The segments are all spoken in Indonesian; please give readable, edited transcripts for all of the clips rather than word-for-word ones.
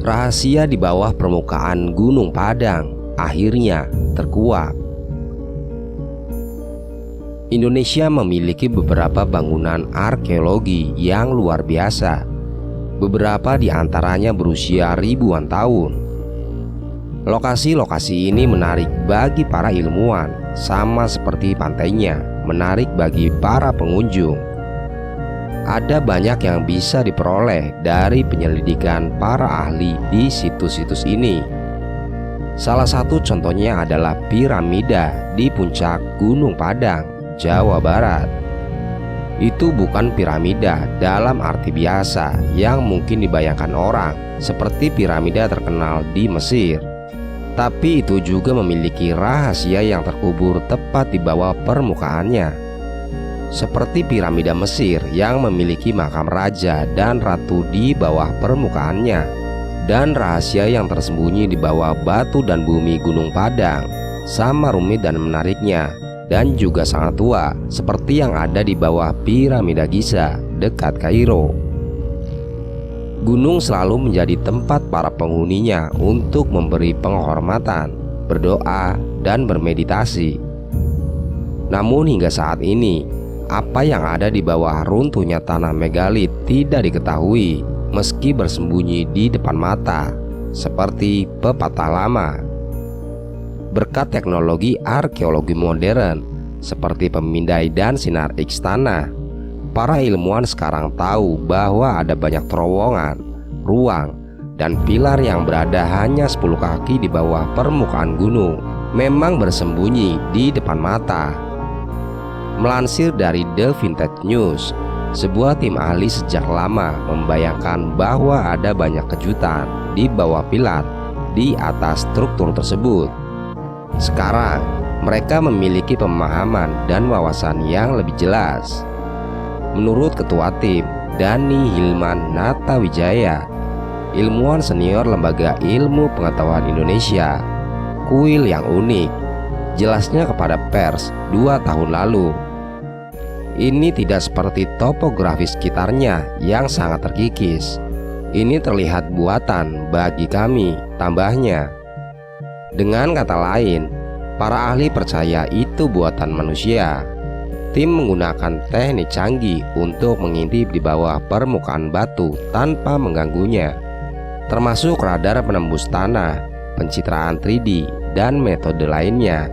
Rahasia di bawah permukaan Gunung Padang akhirnya terkuak. Indonesia memiliki beberapa bangunan arkeologi yang luar biasa. Beberapa di antaranya berusia ribuan tahun. Lokasi-lokasi ini menarik bagi para ilmuwan, sama seperti pantainya menarik bagi para pengunjung. Ada banyak yang bisa diperoleh dari penyelidikan para ahli di situs-situs ini. Salah satu contohnya adalah piramida di puncak Gunung Padang, Jawa Barat. Itu bukan piramida dalam arti biasa yang mungkin dibayangkan orang, seperti piramida terkenal di Mesir. Tapi itu juga memiliki rahasia yang terkubur tepat di bawah permukaannya. Seperti piramida Mesir yang memiliki makam raja dan ratu di bawah permukaannya, dan rahasia yang tersembunyi di bawah batu dan bumi Gunung Padang sama rumit dan menariknya, dan juga sangat tua seperti yang ada di bawah piramida Giza dekat Kairo. Gunung selalu menjadi tempat para penghuninya untuk memberi penghormatan, berdoa, dan bermeditasi. Namun hingga saat ini, apa yang ada di bawah runtuhnya tanah megalit tidak diketahui meski bersembunyi di depan mata, seperti pepatah lama. Berkat teknologi arkeologi modern seperti pemindai dan sinar X tanah, para ilmuwan sekarang tahu bahwa ada banyak terowongan, ruang, dan pilar yang berada hanya 10 kaki di bawah permukaan gunung, memang bersembunyi di depan mata. Melansir dari The Vintage News, sebuah tim ahli sejak lama membayangkan bahwa ada banyak kejutan di bawah pilar di atas struktur tersebut. Sekarang, mereka memiliki pemahaman dan wawasan yang lebih jelas. Menurut ketua tim, Dani Hilman Natawijaya, ilmuwan senior Lembaga Ilmu Pengetahuan Indonesia, kuil yang unik, jelasnya kepada pers 2 tahun lalu. Ini tidak seperti topografi sekitarnya yang sangat terkikis. Ini terlihat buatan bagi kami, tambahnya. Dengan kata lain, para ahli percaya itu buatan manusia. Tim menggunakan teknik canggih untuk mengintip di bawah permukaan batu tanpa mengganggunya, termasuk radar penembus tanah, pencitraan 3D, dan metode lainnya.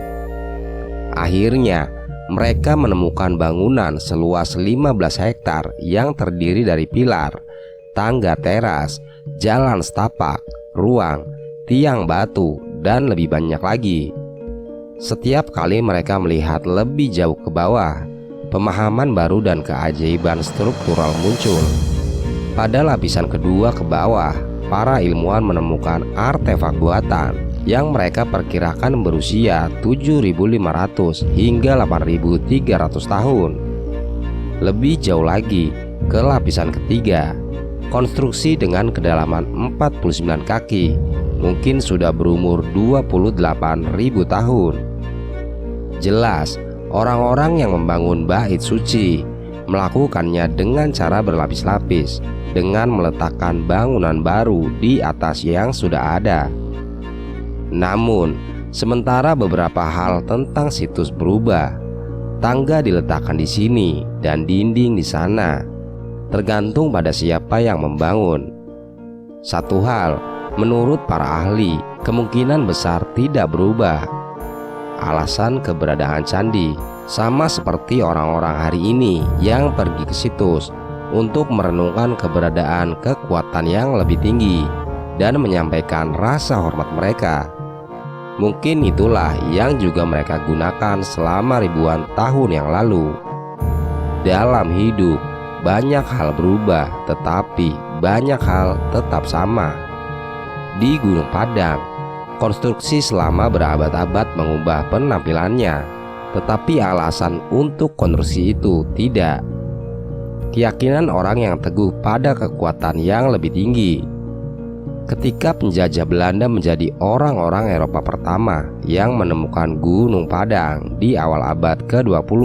Akhirnya, mereka menemukan bangunan seluas 15 hektar yang terdiri dari pilar, tangga teras, jalan setapak, ruang, tiang batu, dan lebih banyak lagi. Setiap kali mereka melihat lebih jauh ke bawah, pemahaman baru dan keajaiban struktural muncul. Pada lapisan kedua ke bawah, para ilmuwan menemukan artefak buatan yang mereka perkirakan berusia 7.500 hingga 8.300 tahun. Lebih jauh lagi, ke lapisan ketiga, konstruksi dengan kedalaman 49 kaki mungkin sudah berumur 28.000 tahun. Jelas, orang-orang yang membangun bait suci melakukannya dengan cara berlapis-lapis, dengan meletakkan bangunan baru di atas yang sudah ada. Namun, sementara beberapa hal tentang situs berubah. Tangga diletakkan di sini dan dinding di sana, tergantung pada siapa yang membangun. Satu hal, menurut para ahli, kemungkinan besar tidak berubah. Alasan keberadaan candi sama seperti orang-orang hari ini yang pergi ke situs untuk merenungkan keberadaan kekuatan yang lebih tinggi dan menyampaikan rasa hormat mereka. Mungkin itulah yang juga mereka gunakan selama ribuan tahun yang lalu. Dalam hidup, banyak hal berubah, tetapi banyak hal tetap sama. Di Gunung Padang, konstruksi selama berabad-abad mengubah penampilannya, tetapi alasan untuk konstruksi itu tidak. Keyakinan orang yang teguh pada kekuatan yang lebih tinggi. Ketika penjajah Belanda menjadi orang-orang Eropa pertama yang menemukan Gunung Padang di awal abad ke-20,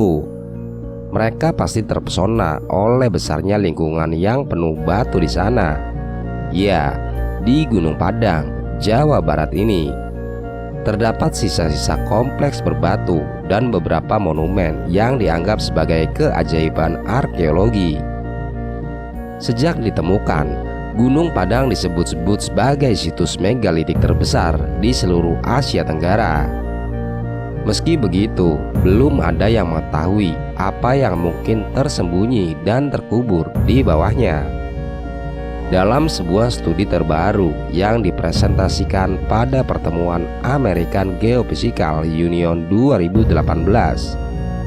mereka pasti terpesona oleh besarnya lingkungan yang penuh batu di sana. Ya, di Gunung Padang, Jawa Barat ini. Terdapat sisa-sisa kompleks berbatu dan beberapa monumen yang dianggap sebagai keajaiban arkeologi. Sejak ditemukan, Gunung Padang disebut-sebut sebagai situs megalitik terbesar di seluruh Asia Tenggara. Meski begitu, belum ada yang mengetahui apa yang mungkin tersembunyi dan terkubur di bawahnya. Dalam sebuah studi terbaru yang dipresentasikan pada pertemuan American Geophysical Union 2018,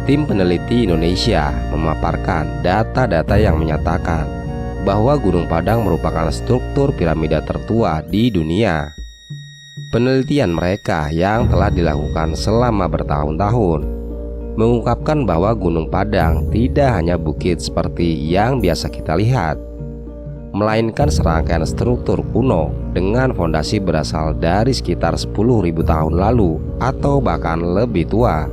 tim peneliti Indonesia memaparkan data-data yang menyatakan bahwa Gunung Padang merupakan struktur piramida tertua di dunia. Penelitian mereka yang telah dilakukan selama bertahun-tahun mengungkapkan bahwa Gunung Padang tidak hanya bukit seperti yang biasa kita lihat, melainkan serangkaian struktur kuno dengan fondasi berasal dari sekitar 10.000 tahun lalu atau bahkan lebih tua.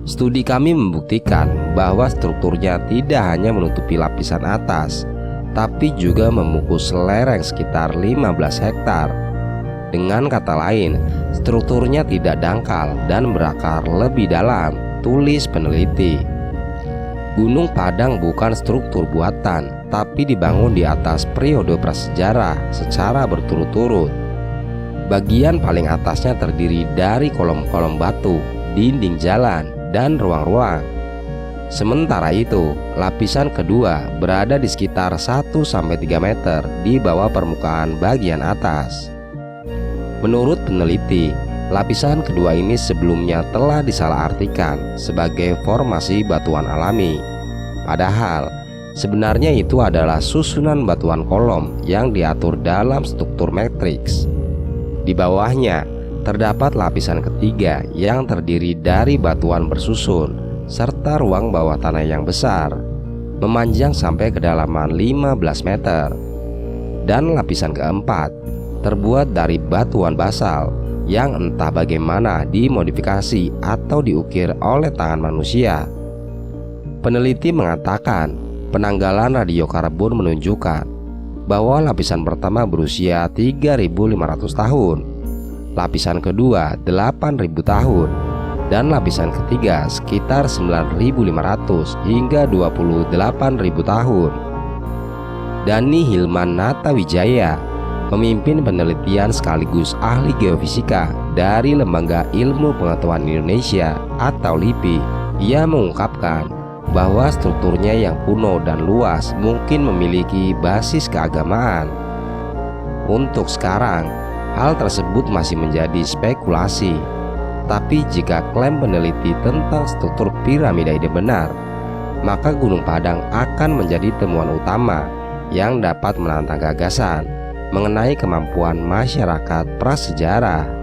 Studi kami membuktikan bahwa strukturnya tidak hanya menutupi lapisan atas, tapi juga membungkus lereng sekitar 15 hektar. Dengan kata lain, strukturnya tidak dangkal dan berakar lebih dalam, tulis peneliti. Gunung Padang bukan struktur buatan, tapi dibangun di atas periode prasejarah secara berturut-turut. Bagian paling atasnya terdiri dari kolom-kolom batu, dinding jalan, dan ruang-ruang. Sementara itu, lapisan kedua berada di sekitar 1-3 meter di bawah permukaan bagian atas. Menurut peneliti, lapisan kedua ini sebelumnya telah disalahartikan sebagai formasi batuan alami. Padahal, sebenarnya itu adalah susunan batuan kolom yang diatur dalam struktur matriks. Di bawahnya, terdapat lapisan ketiga yang terdiri dari batuan bersusun, serta ruang bawah tanah yang besar, memanjang sampai kedalaman 15 meter. Dan lapisan keempat terbuat dari batuan basal yang entah bagaimana dimodifikasi atau diukir oleh tangan manusia. Peneliti mengatakan penanggalan radiokarbon menunjukkan bahwa lapisan pertama berusia 3.500 tahun, lapisan kedua 8.000 tahun, dan lapisan ketiga sekitar 9.500 hingga 28.000 tahun. Dani Hilman Natawijaya, pemimpin penelitian sekaligus ahli geofisika dari Lembaga Ilmu Pengetahuan Indonesia atau LIPI, ia mengungkapkan bahwa strukturnya yang kuno dan luas mungkin memiliki basis keagamaan. Untuk sekarang, hal tersebut masih menjadi spekulasi. Tapi jika klaim peneliti tentang struktur piramida ini benar, maka Gunung Padang akan menjadi temuan utama yang dapat menantang gagasan mengenai kemampuan masyarakat prasejarah.